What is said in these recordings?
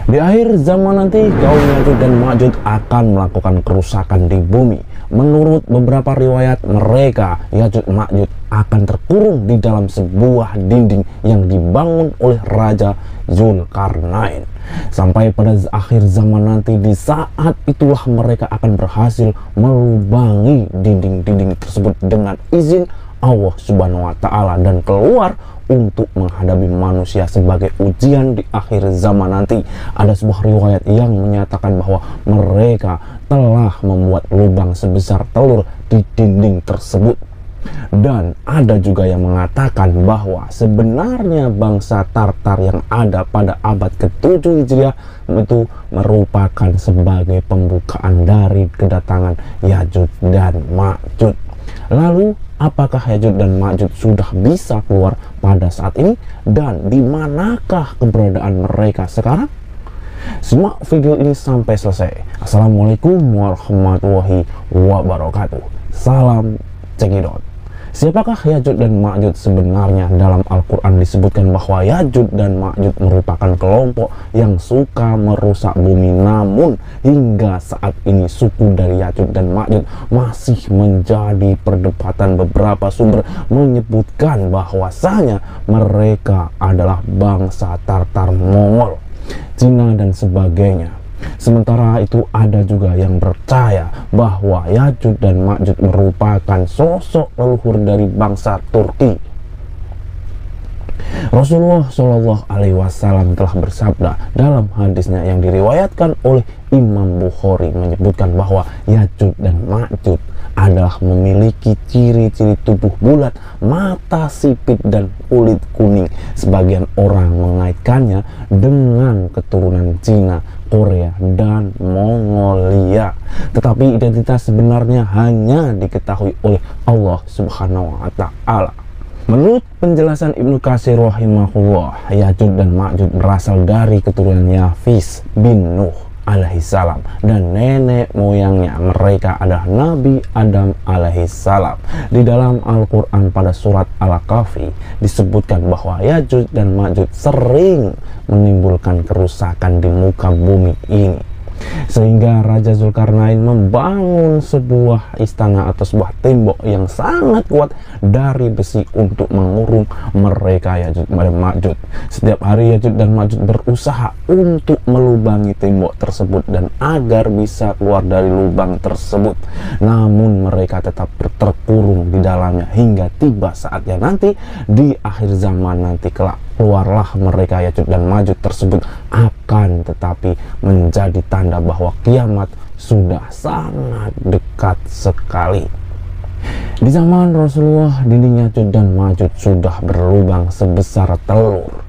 Di akhir zaman nanti, kaum Ya'juj dan Ma'juj akan melakukan kerusakan di bumi. Menurut beberapa riwayat, mereka Ya'juj Ma'juj akan terkurung di dalam sebuah dinding yang dibangun oleh Raja Zulkarnain. Sampai pada akhir zaman nanti, di saat itulah mereka akan berhasil melubangi dinding-dinding tersebut dengan izin Allah Subhanahu wa Ta'ala dan keluar untuk menghadapi manusia sebagai ujian di akhir zaman nanti. Ada sebuah riwayat yang menyatakan bahwa mereka telah membuat lubang sebesar telur di dinding tersebut. Dan ada juga yang mengatakan bahwa sebenarnya bangsa Tartar yang ada pada abad ke-7 Hijriah itu merupakan sebagai pembukaan dari kedatangan Ya'juj dan Ma'juj. Lalu apakah Ya'juj dan Ma'juj sudah bisa keluar pada saat ini, dan di manakah keberadaan mereka sekarang? Simak video ini sampai selesai. Assalamualaikum warahmatullahi wabarakatuh. Salam cekidot. Siapakah Ya'juj dan Ma'juj sebenarnya? Dalam Al-Quran disebutkan bahwa Ya'juj dan Ma'juj merupakan kelompok yang suka merusak bumi. Namun hingga saat ini suku dari Ya'juj dan Ma'juj masih menjadi perdebatan. Beberapa sumber menyebutkan bahwasanya mereka adalah bangsa Tartar, Mongol, Cina dan sebagainya. Sementara itu ada juga yang percaya bahwa Ya'juj dan Ma'juj merupakan sosok leluhur dari bangsa Turki. Rasulullah Shallallahu Alaihi Wasallam telah bersabda dalam hadisnya yang diriwayatkan oleh Imam Bukhari, menyebutkan bahwa Ya'juj dan Ma'juj adalah memiliki ciri-ciri tubuh bulat, mata sipit dan kulit kuning. Sebagian orang mengaitkannya dengan keturunan Cina, Korea dan Mongolia, tetapi identitas sebenarnya hanya diketahui oleh Allah Subhanahu wa Ta'ala. Menurut penjelasan Ibnu Katsir rahimahullah, Ya'juj dan Ma'juj berasal dari keturunan Yafis bin Nuh alaihissalam, dan nenek moyangnya mereka adalah Nabi Adam alaihissalam. Di dalam Al-Quran pada surat Al-Kahfi disebutkan bahwa Ya'juj dan Ma'juj sering menimbulkan kerusakan di muka bumi ini, sehingga Raja Zulkarnain membangun sebuah istana atau sebuah tembok yang sangat kuat dari besi untuk mengurung mereka Ya'juj dan Ma'juj. Setiap hari Ya'juj dan Ma'juj berusaha untuk melubangi tembok tersebut dan agar bisa keluar dari lubang tersebut. Namun mereka tetap terkurung di dalamnya hingga tiba saatnya nanti di akhir zaman nanti kelak. Keluarlah mereka Ya'juj dan Ma'juj tersebut, akan tetapi menjadi tanda bahwa kiamat sudah sangat dekat sekali. Di zaman Rasulullah, dinding Ya'juj dan Ma'juj sudah berlubang sebesar telur.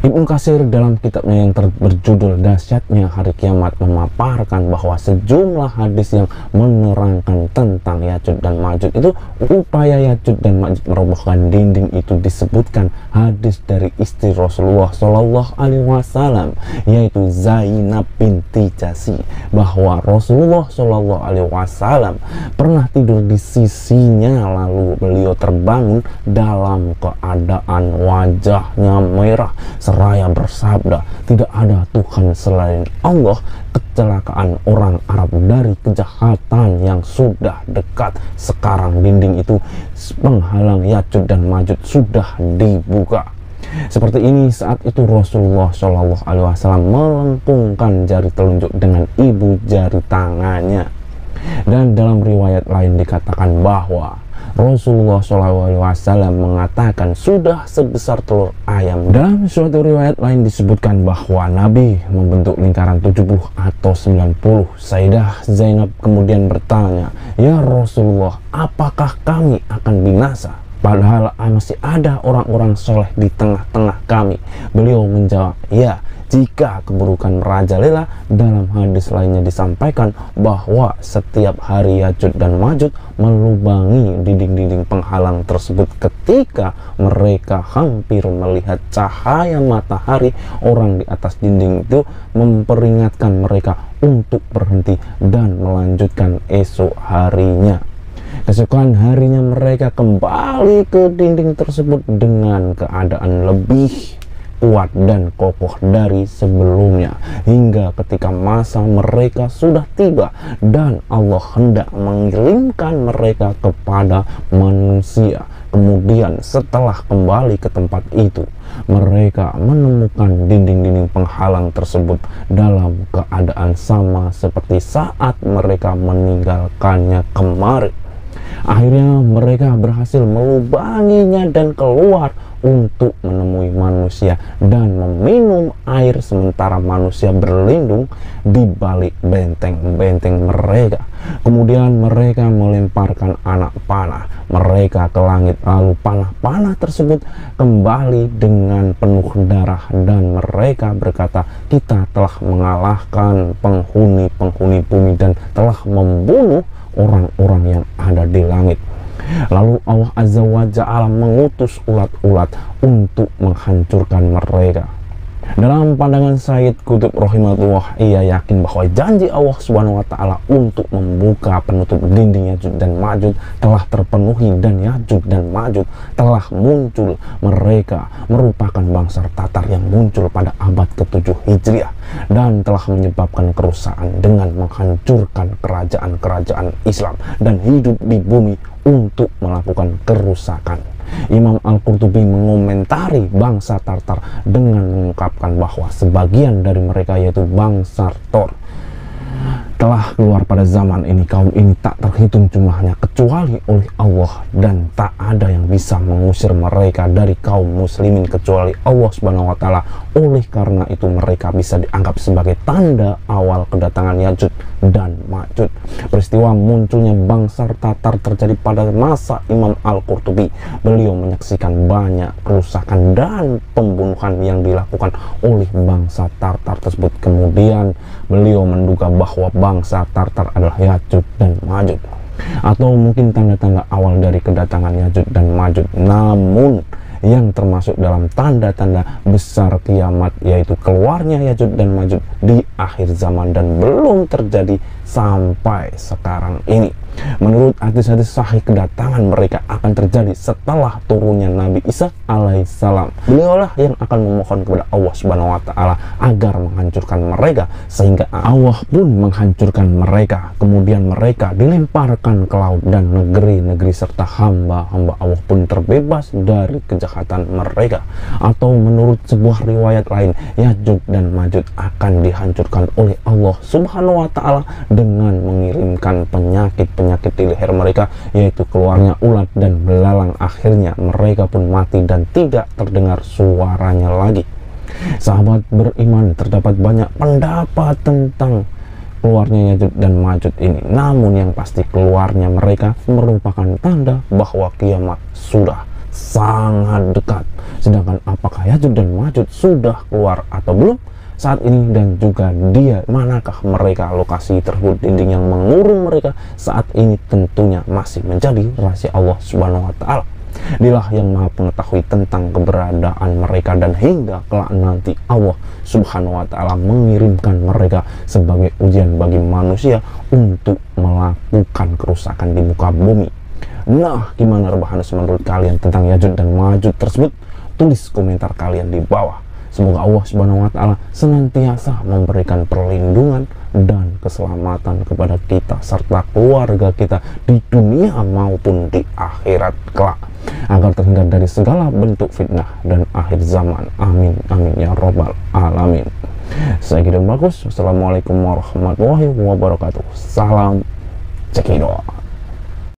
Ibnu Katsir dalam kitabnya yang berjudul Dahsyatnya Hari Kiamat memaparkan bahwa sejumlah hadis yang menerangkan tentang Ya'juj dan Ma'juj itu, upaya Ya'juj dan Ma'juj merobohkan dinding itu disebutkan hadis dari istri Rasulullah Shallallahu Alaihi Wasallam, yaitu Zainab binti Jahsy, bahwa Rasulullah Shallallahu Alaihi Wasallam pernah tidur di sisinya, lalu beliau terbangun dalam keadaan wajahnya merah seraya bersabda, tidak ada Tuhan selain Allah. Kecelakaan orang Arab dari kejahatan yang sudah dekat. Sekarang dinding itu penghalang Ya'juj dan Ma'juj sudah dibuka. Seperti ini saat itu Rasulullah Shallallahu Alaihi Wasallam melengkungkan jari telunjuk dengan ibu jari tangannya. Dan dalam riwayat lain dikatakan bahwa Rasulullah SAW mengatakan sudah sebesar telur ayam. Dalam suatu riwayat lain disebutkan bahwa Nabi membentuk lingkaran 70 atau 90. Sayyidah Zainab kemudian bertanya, "Ya Rasulullah, apakah kami akan binasa? Padahal masih ada orang-orang soleh di tengah-tengah kami." Beliau menjawab, "Ya, jika keburukan merajalela." Dalam hadis lainnya disampaikan bahwa setiap hari Ya'juj dan Ma'juj melubangi dinding-dinding penghalang tersebut. Ketika mereka hampir melihat cahaya matahari, orang di atas dinding itu memperingatkan mereka untuk berhenti dan melanjutkan esok harinya. Keesokan harinya mereka kembali ke dinding tersebut dengan keadaan lebih kuat dan kokoh dari sebelumnya, hingga ketika masa mereka sudah tiba dan Allah hendak mengirimkan mereka kepada manusia. Kemudian setelah kembali ke tempat itu, mereka menemukan dinding-dinding penghalang tersebut dalam keadaan sama seperti saat mereka meninggalkannya kemarin. Akhirnya mereka berhasil melubanginya dan keluar untuk menemui manusia dan meminum air, sementara manusia berlindung di balik benteng-benteng mereka. Kemudian mereka melemparkan anak panah mereka ke langit, lalu panah-panah tersebut kembali dengan penuh darah dan mereka berkata, kita telah mengalahkan penghuni-penghuni bumi dan telah membunuh orang-orang yang ada di langit. Lalu Allah Azza wa Jalla mengutus ulat-ulat untuk menghancurkan mereka. Dalam pandangan Sayyid Qutb rahimahullah, ia yakin bahwa janji Allah Subhanahu wa taala untuk membuka penutup dinding Yajuj dan Majuj telah terpenuhi dan Yajuj dan Majuj telah muncul. Mereka merupakan bangsa Tatar yang muncul pada abad ke-7 Hijriah dan telah menyebabkan kerusakan dengan menghancurkan kerajaan-kerajaan Islam dan hidup di bumi untuk melakukan kerusakan. Imam Al-Qurtubi mengomentari bangsa Tartar dengan mengungkapkan bahwa sebagian dari mereka, yaitu bangsa Tor, telah keluar pada zaman ini. Kaum ini tak terhitung jumlahnya kecuali oleh Allah dan tak ada yang bisa mengusir mereka dari kaum muslimin kecuali Allah Subhanahu wa taala. Oleh karena itu mereka bisa dianggap sebagai tanda awal kedatangan Yajuj dan Majuj. Peristiwa munculnya bangsa Tatar terjadi pada masa Imam Al-Qurtubi. Beliau menyaksikan banyak kerusakan dan pembunuhan yang dilakukan oleh bangsa Tatar tersebut. Kemudian beliau menduga bahwa bangsa Tartar adalah Yajuj dan Majuj, atau mungkin tanda-tanda awal dari kedatangan Yajuj dan Majuj. Namun yang termasuk dalam tanda-tanda besar kiamat, yaitu keluarnya Yajuj dan Majuj di akhir zaman dan belum terjadi sampai sekarang ini. Menurut hadis-hadis sahih, kedatangan mereka akan terjadi setelah turunnya Nabi Isa alaihissalam. Beliaulah yang akan memohon kepada Allah Subhanahu wa taala agar menghancurkan mereka, sehingga Allah pun menghancurkan mereka. Kemudian mereka dilemparkan ke laut dan negeri-negeri serta hamba-hamba Allah pun terbebas dari kejahatan mereka. Atau menurut sebuah riwayat lain, Yajuj dan Majuj akan dihancurkan oleh Allah Subhanahu wa taala dengan mengirimkan penyakit di leher mereka, yaitu keluarnya ulat dan belalang. Akhirnya mereka pun mati dan tidak terdengar suaranya lagi. Sahabat beriman, terdapat banyak pendapat tentang keluarnya Yajuj dan Majuj ini, namun yang pasti keluarnya mereka merupakan tanda bahwa kiamat sudah sangat dekat. Sedangkan apakah Yajuj dan Majuj sudah keluar atau belum saat ini, dan juga manakah mereka, lokasi tersebut, dinding yang mengurung mereka saat ini, tentunya masih menjadi rahasia Allah Subhanahu wa taala. Dialah yang maha mengetahui tentang keberadaan mereka, dan hingga kelak nanti Allah Subhanahu wa taala mengirimkan mereka sebagai ujian bagi manusia untuk melakukan kerusakan di muka bumi. Nah, gimana rebahan menurut kalian tentang Yajuj dan Majuj tersebut? Tulis komentar kalian di bawah. Semoga Allah Subhanahu wa taala senantiasa memberikan perlindungan dan keselamatan kepada kita serta keluarga kita di dunia maupun di akhirat kelak, agar terhindar dari segala bentuk fitnah dan akhir zaman. Amin amin ya robbal alamin. Saya Gideon Bagus. Wassalamualaikum warahmatullahi wabarakatuh. Salam cekidot.